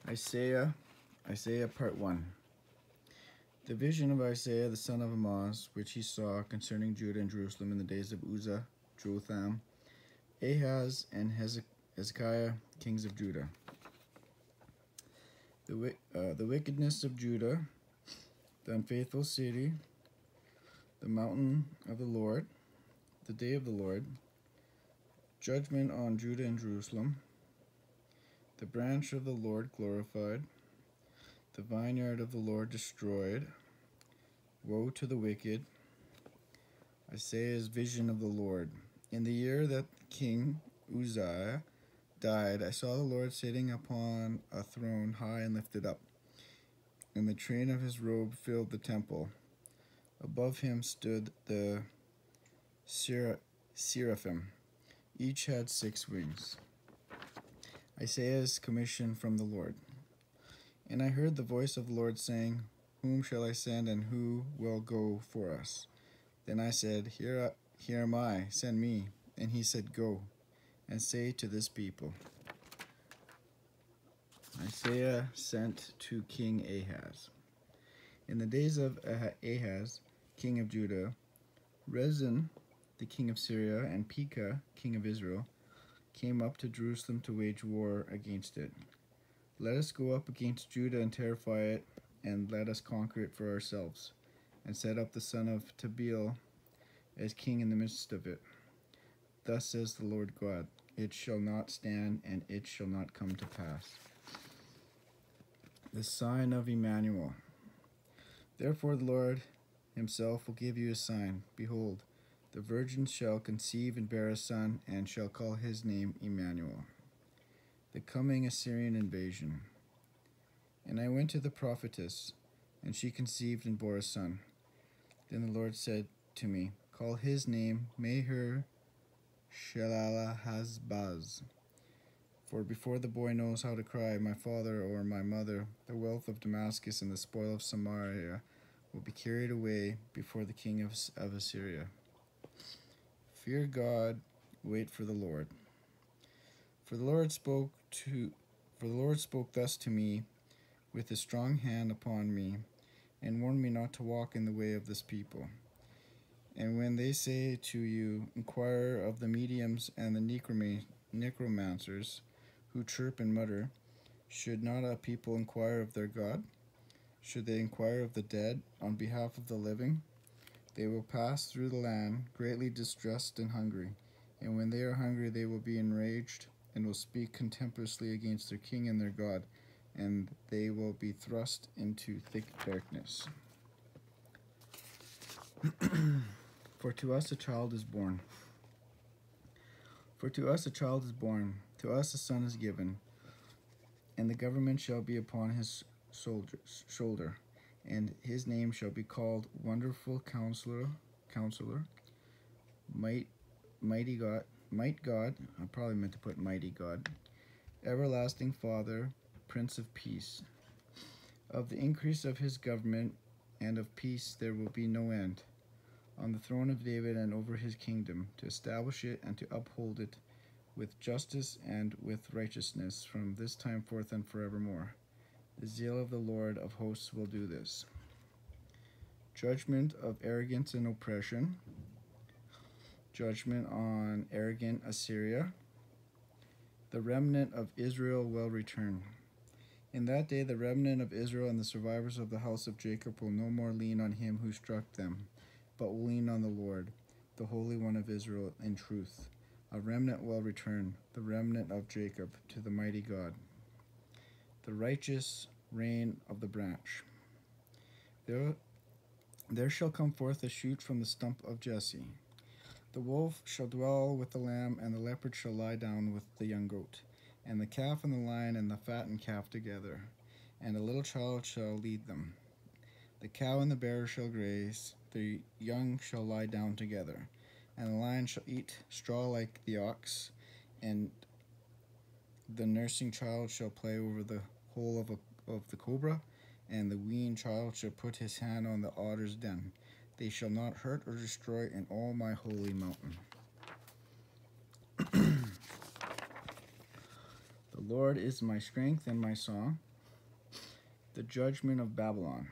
Isaiah, Part 1. The vision of Isaiah the son of Amoz, which he saw concerning Judah and Jerusalem in the days of Uzziah, Jotham, Ahaz, and Hezekiah, kings of Judah. The wickedness of Judah, the unfaithful city, the mountain of the Lord, the day of the Lord, judgment on Judah and Jerusalem, the branch of the Lord glorified, the vineyard of the Lord destroyed, woe to the wicked. Isaiah's vision of the Lord. In the year that King Uzziah died, I saw the Lord sitting upon a throne high and lifted up, and the train of his robe filled the temple. Above him stood the seraphim. Each had 6 wings. Isaiah's commission from the Lord. And I heard the voice of the Lord saying, Whom shall I send, and who will go for us? Then I said, Here am I, send me. And he said, Go, and say to this people. Isaiah sent to King Ahaz. In the days of Ahaz, king of Judah, Rezin, the king of Syria, and Pekah, king of Israel, came up to Jerusalem to wage war against it. Let us go up against Judah and terrify it, and let us conquer it for ourselves, and set up the son of Tabeel as king in the midst of it. Thus says the Lord God, It shall not stand, and it shall not come to pass. The sign of Emmanuel. Therefore the Lord himself will give you a sign. Behold, the virgin shall conceive and bear a son, and shall call his name Emmanuel. The coming Assyrian invasion. And I went to the prophetess, and she conceived and bore a son. Then the Lord said to me, Call his name Meher Shalal-Has-Baz. For before the boy knows how to cry, my father or my mother, the wealth of Damascus and the spoil of Samaria will be carried away before the king of Assyria. Fear God, wait for the Lord. For the Lord spoke thus to me with his strong hand upon me, and warned me not to walk in the way of this people. And when they say to you, Inquire of the mediums and the necromancers, who chirp and mutter, should not a people inquire of their God? Should they inquire of the dead on behalf of the living? They will pass through the land, greatly distressed and hungry. And when they are hungry, they will be enraged, and will speak contemptuously against their king and their God, and they will be thrust into thick darkness. For to us a child is born. For to us a child is born, to us a son is given, and the government shall be upon his shoulder, and his name shall be called Wonderful Counselor, Might God, I probably meant to put Mighty God, Everlasting Father, Prince of Peace. Of the increase of his government and of peace there will be no end, on the throne of David and over his kingdom, to establish it and to uphold it with justice and with righteousness from this time forth and forevermore. The zeal of the Lord of hosts will do this. Judgment of arrogance and oppression. Judgment on arrogant Assyria. The remnant of Israel will return. In that day the remnant of Israel and the survivors of the house of Jacob will no more lean on him who struck them, but will lean on the Lord, the Holy One of Israel, in truth. A remnant will return, the remnant of Jacob, to the mighty God. The righteous reign of the branch. There shall come forth a shoot from the stump of Jesse. The wolf shall dwell with the lamb, and the leopard shall lie down with the young goat, and the calf and the lion and the fattened calf together, and a little child shall lead them. The cow and the bear shall graze, the young shall lie down together, and the lion shall eat straw like the ox, and the nursing child shall play over the hole of the cobra, and the weaned child shall put his hand on the otter's den. They shall not hurt or destroy in all my holy mountain. The Lord is my strength and my song. The judgment of Babylon.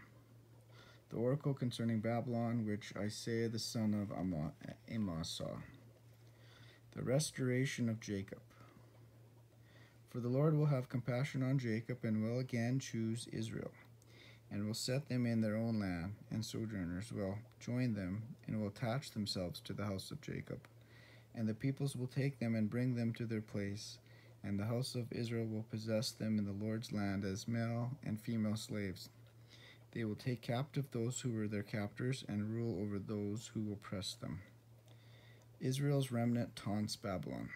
The oracle concerning Babylon, which Isaiah the son of Amos saw. The restoration of Jacob. For the Lord will have compassion on Jacob, and will again choose Israel, and will set them in their own land, and sojourners will join them, and will attach themselves to the house of Jacob. And the peoples will take them and bring them to their place, and the house of Israel will possess them in the Lord's land as male and female slaves. They will take captive those who were their captors, and rule over those who oppressed them. Israel's remnant taunts Babylon.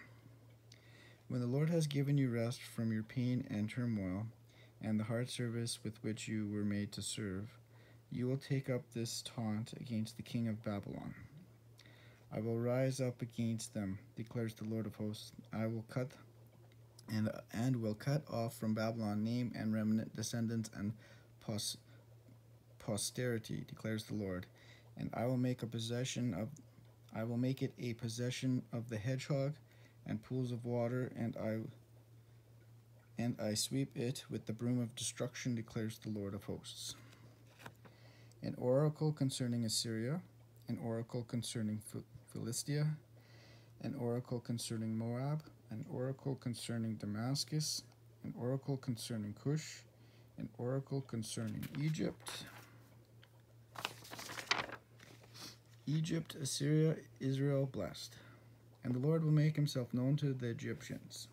When the Lord has given you rest from your pain and turmoil, and the hard service with which you were made to serve, you will take up this taunt against the king of Babylon. I will rise up against them, declares the Lord of hosts. I will cut will cut off from Babylon name and remnant, descendants and posterity, declares the Lord. And I will make it a possession of the hedgehog and pools of water, and I sweep it with the broom of destruction, declares the Lord of hosts. An oracle concerning Assyria, an oracle concerning Philistia, an oracle concerning Moab, an oracle concerning Damascus, an oracle concerning Cush, an oracle concerning Egypt. Egypt, Assyria, Israel blessed. And the Lord will make himself known to the Egyptians.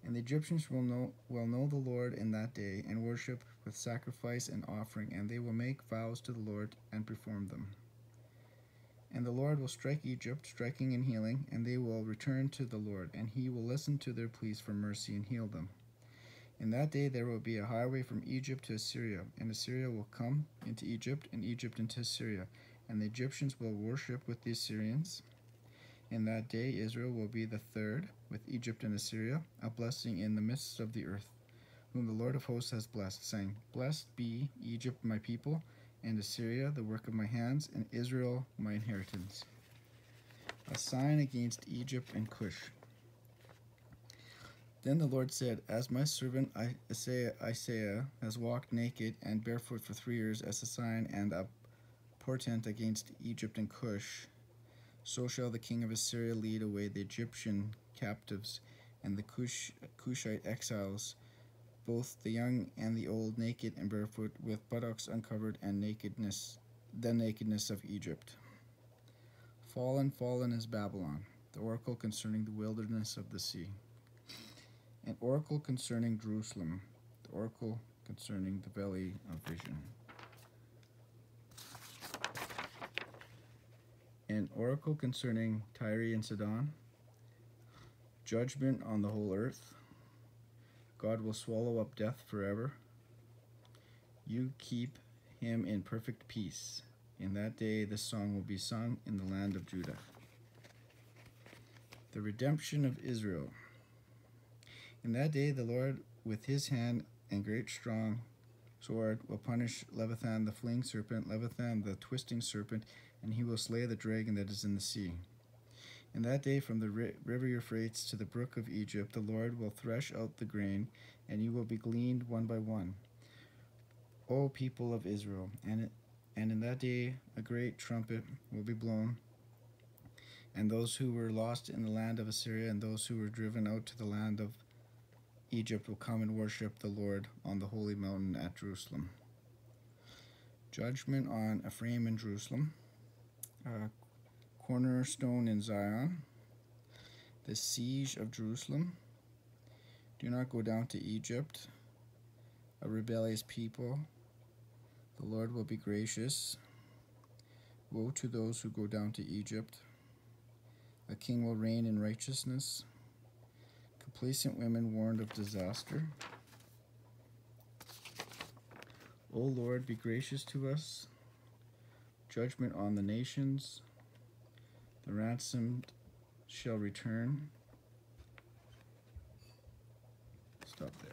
And the Egyptians will know the Lord in that day, and worship with sacrifice and offering, and they will make vows to the Lord and perform them. And the Lord will strike Egypt, striking and healing, and they will return to the Lord, and he will listen to their pleas for mercy and heal them. In that day there will be a highway from Egypt to Assyria, and Assyria will come into Egypt, and Egypt into Assyria, and the Egyptians will worship with the Assyrians. In that day Israel will be the third, with Egypt and Assyria, a blessing in the midst of the earth, whom the Lord of hosts has blessed, saying, Blessed be Egypt my people, and Assyria the work of my hands, and Israel my inheritance. A sign against Egypt and Cush. Then the Lord said, As my servant Isaiah has walked naked and barefoot for 3 years as a sign and a portent against Egypt and Cush, so shall the king of Assyria lead away the Egyptian captives and the Cushite exiles, both the young and the old, naked and barefoot, with buttocks uncovered, and the nakedness of Egypt. Fallen, fallen is Babylon, the oracle concerning the wilderness of the sea. An oracle concerning Jerusalem, the oracle concerning the valley of vision. An oracle concerning Tyre and Sidon, judgment on the whole earth. God will swallow up death forever. You keep him in perfect peace. In that day this song will be sung in the land of Judah. The redemption of Israel. In that day the Lord with his hand and great strong sword will punish Leviathan the fleeing serpent, Leviathan the twisting serpent, and he will slay the dragon that is in the sea. In that day from the river Euphrates to the brook of Egypt, the Lord will thresh out the grain, and you will be gleaned one by one, O people of Israel. And in that day a great trumpet will be blown, and those who were lost in the land of Assyria and those who were driven out to the land of Egypt will come and worship the Lord on the holy mountain at Jerusalem. Judgment on Ephraim and Jerusalem. Cornerstone in Zion. The siege of Jerusalem. Do not go down to Egypt. A rebellious people. The Lord will be gracious. Woe to those who go down to Egypt. A king will reign in righteousness. Complacent women warned of disaster. O Lord, be gracious to us. Judgment on the nations. The ransomed shall return. Stop there.